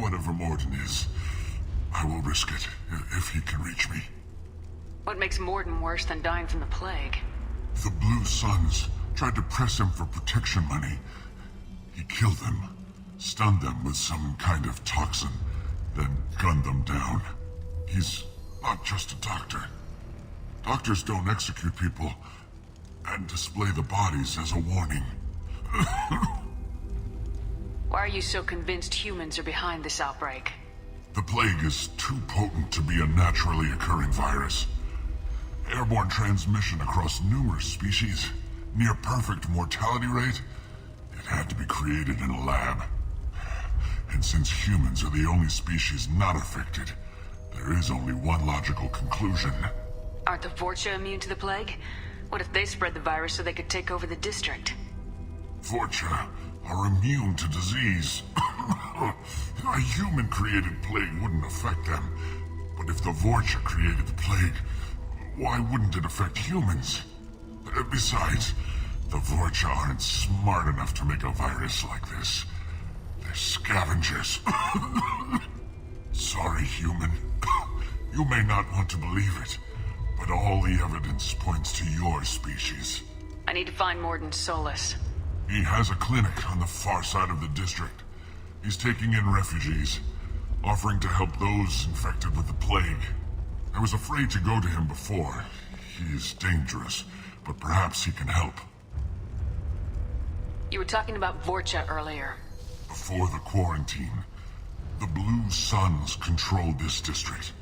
Whatever Morden is, I will risk it if he can reach me. What makes Morden worse than dying from the plague? The Blue Suns tried to press him for protection money. He killed them, stunned them with some kind of toxin, then gunned them down. He's not just a doctor. Doctors don't execute people and display the bodies as a warning. Why are you so convinced humans are behind this outbreak? The plague is too potent to be a naturally occurring virus. Airborne transmission across numerous species, near perfect mortality rate. It had to be created in a lab. And since humans are the only species not affected, there is only one logical conclusion. Aren't the vorcha immune to the plague? What if they spread the virus so they could take over the district? Vorcha are immune to disease. A human-created plague wouldn't affect them. But if the vorcha created the plague, why wouldn't it affect humans? Besides, the vorcha aren't smart enough to make a virus like this. They're scavengers. Sorry, human. You may not want to believe it, but all the evidence points to your species. I need to find Morden Solus. He has a clinic on the far side of the district. He's taking in refugees, offering to help those infected with the plague. I was afraid to go to him before. He's dangerous, but perhaps he can help. You were talking about vorcha earlier. Before the quarantine, the Blue Suns controlled this district.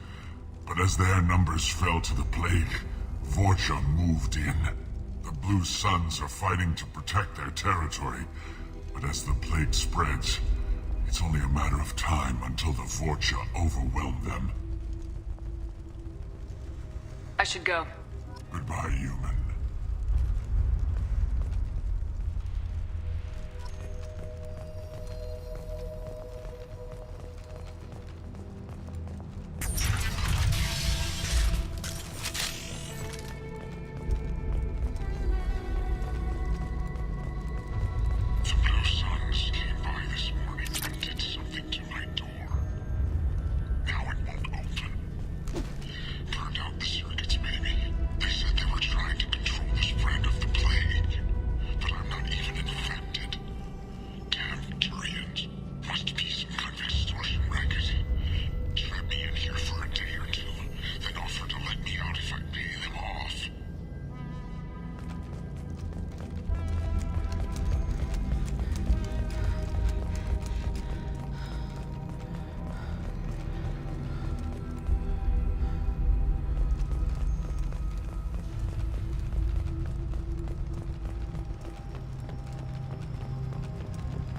But as their numbers fell to the plague, vorcha moved in. The Blue Suns are fighting to protect their territory, but as the plague spreads, it's only a matter of time until the vorcha overwhelm them. I should go. Goodbye, human.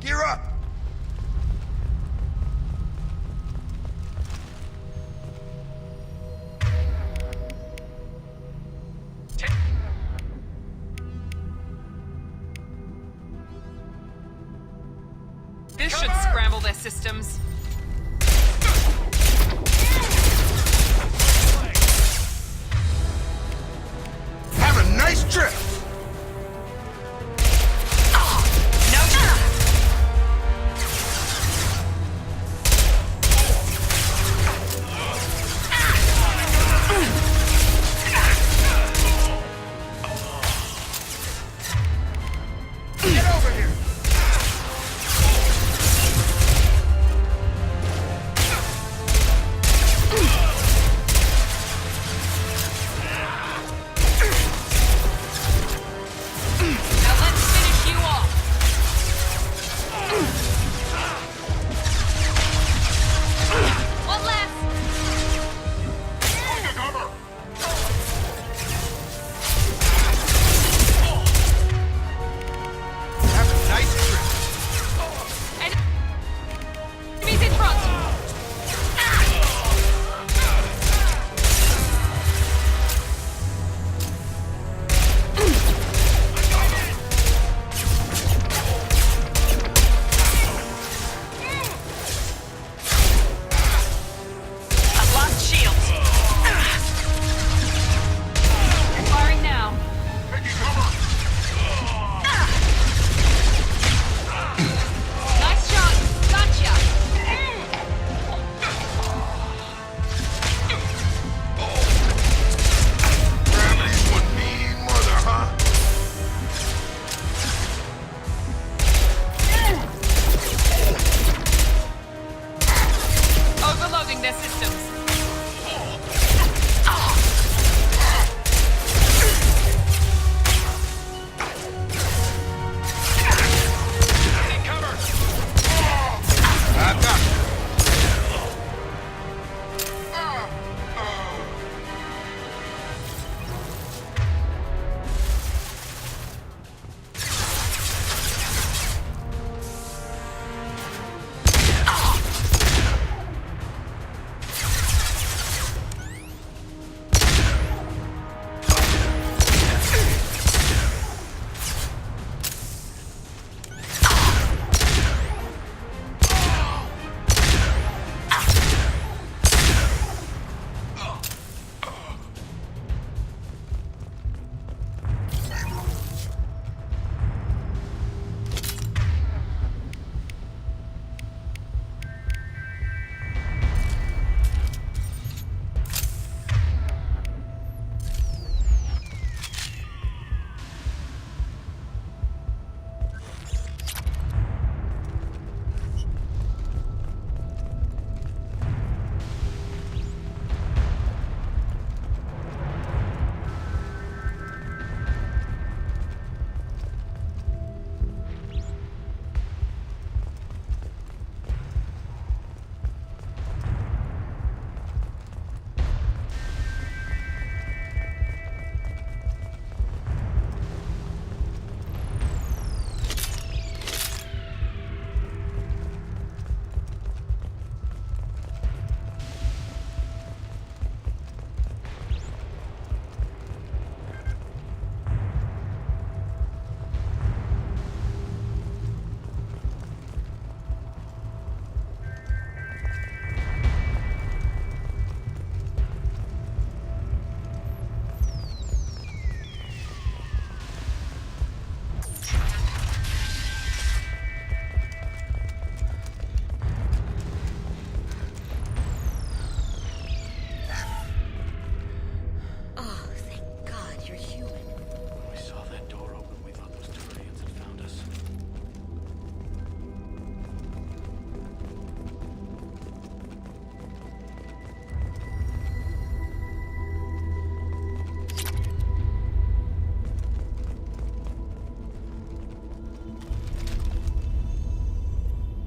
Gear up! This should scramble their systems. Have a nice trip!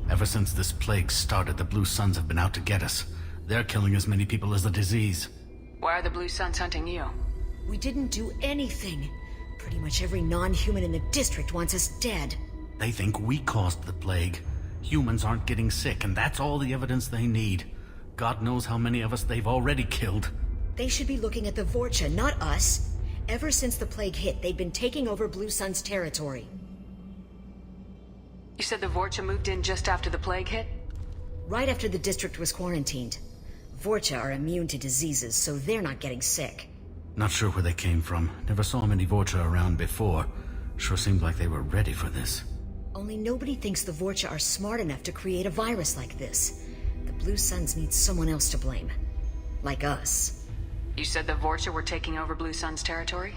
Ever since this plague started, the Blue Suns have been out to get us. They're killing as many people as the disease. Why are the Blue Suns hunting you? We didn't do anything. Pretty much every non-human in the district wants us dead. They think we caused the plague. Humans aren't getting sick, and that's all the evidence they need. God knows how many of us they've already killed. They should be looking at the vorcha, not us. Ever since the plague hit, they've been taking over Blue Sun's territory. You said the Vorcha moved in just after the plague hit? Right after the district was quarantined. Vorcha are immune to diseases, so they're not getting sick. Not sure where they came from. Never saw many Vorcha around before. Sure seemed like they were ready for this. Only nobody thinks the Vorcha are smart enough to create a virus like this. The Blue Suns need someone else to blame. Like us. You said the Vorcha were taking over Blue Sun's territory?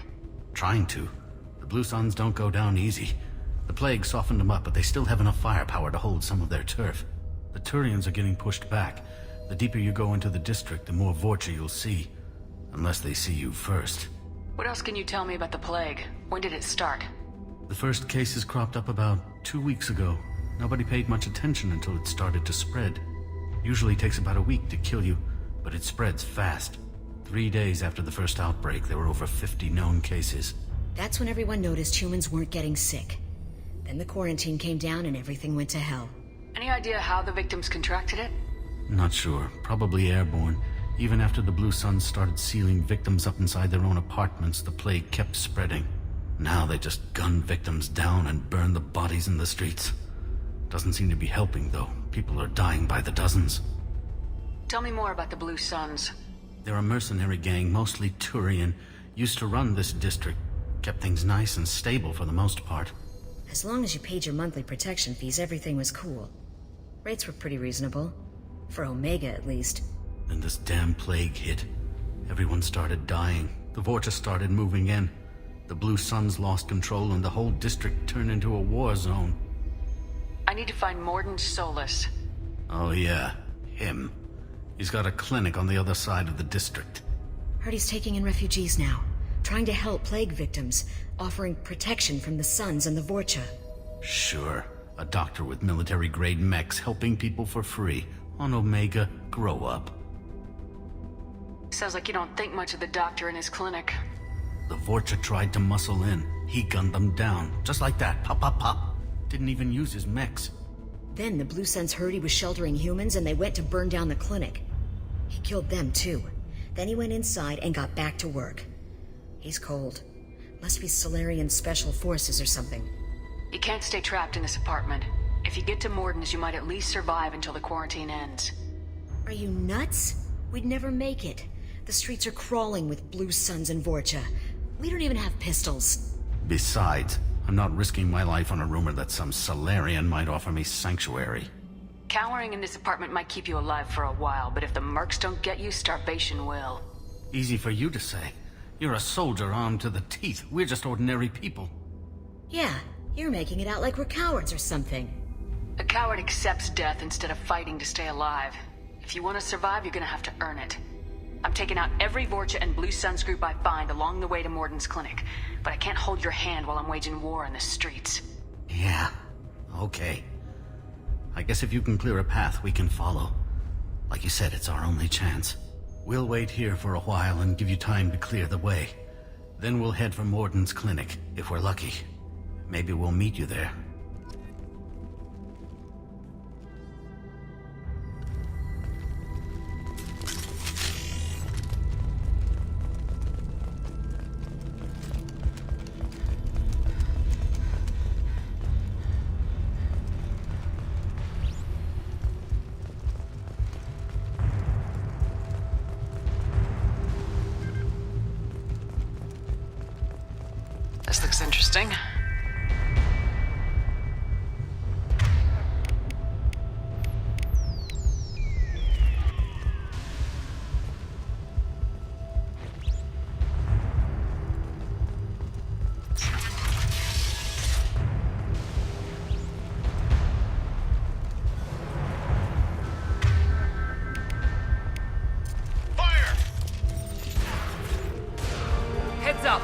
Trying to. The Blue Suns don't go down easy. The plague softened them up, but they still have enough firepower to hold some of their turf. The Turians are getting pushed back. The deeper you go into the district, the more Vorcha you'll see. Unless they see you first. What else can you tell me about the plague? When did it start? The first cases cropped up about 2 weeks ago. Nobody paid much attention until it started to spread. Usually takes about a week to kill you, but it spreads fast. 3 days after the first outbreak, there were over 50 known cases. That's when everyone noticed humans weren't getting sick. Then the quarantine came down and everything went to hell. Any idea how the victims contracted it? Not sure. Probably airborne. Even after the Blue Suns started sealing victims up inside their own apartments, the plague kept spreading. Now they just gun victims down and burn the bodies in the streets. Doesn't seem to be helping, though. People are dying by the dozens. Tell me more about the Blue Suns. They're a mercenary gang, mostly Turian. Used to run this district. Kept things nice and stable for the most part. As long as you paid your monthly protection fees, everything was cool. Rates were pretty reasonable. For Omega, at least. Then this damn plague hit. Everyone started dying. The Vorcha started moving in. The Blue Suns lost control and the whole district turned into a war zone. I need to find Morden Solus. Oh yeah, him. He's got a clinic on the other side of the district. Heard he's taking in refugees now. Trying to help plague victims. Offering protection from the Suns and the Vorcha. Sure. A doctor with military-grade mechs helping people for free. On Omega, grow up. Sounds like you don't think much of the doctor in his clinic. The Vorcha tried to muscle in. He gunned them down. Just like that. Pop, pop, pop. Didn't even use his mechs. Then the Blue Suns heard he was sheltering humans and they went to burn down the clinic. He killed them too. Then he went inside and got back to work. He's cold. Must be Solarian Special Forces or something. You can't stay trapped in this apartment. If you get to Morden's, you might at least survive until the quarantine ends. Are you nuts? We'd never make it. The streets are crawling with Blue Suns and Vorcha. We don't even have pistols. Besides, I'm not risking my life on a rumor that some Solarian might offer me sanctuary. Cowering in this apartment might keep you alive for a while, but if the mercs don't get you, starvation will. Easy for you to say. You're a soldier armed to the teeth. We're just ordinary people. Yeah, you're making it out like we're cowards or something. A coward accepts death instead of fighting to stay alive. If you want to survive, you're gonna have to earn it. I'm taking out every Vorcha and Blue Suns group I find along the way to Morden's clinic, but I can't hold your hand while I'm waging war in the streets. Yeah, okay. I guess if you can clear a path, we can follow. Like you said, it's our only chance. We'll wait here for a while and give you time to clear the way. Then we'll head for Morden's clinic, if we're lucky. Maybe we'll meet you there. This looks interesting. Fire! Heads up.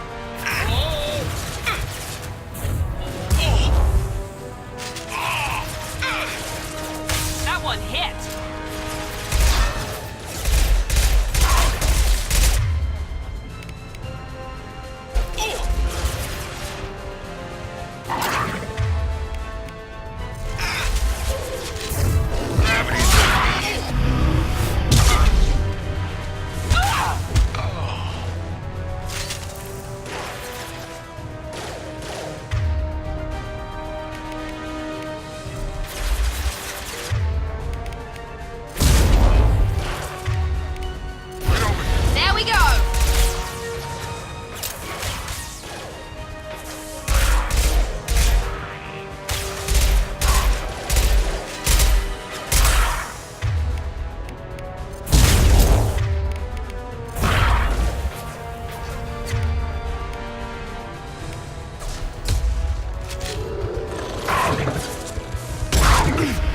Shepard!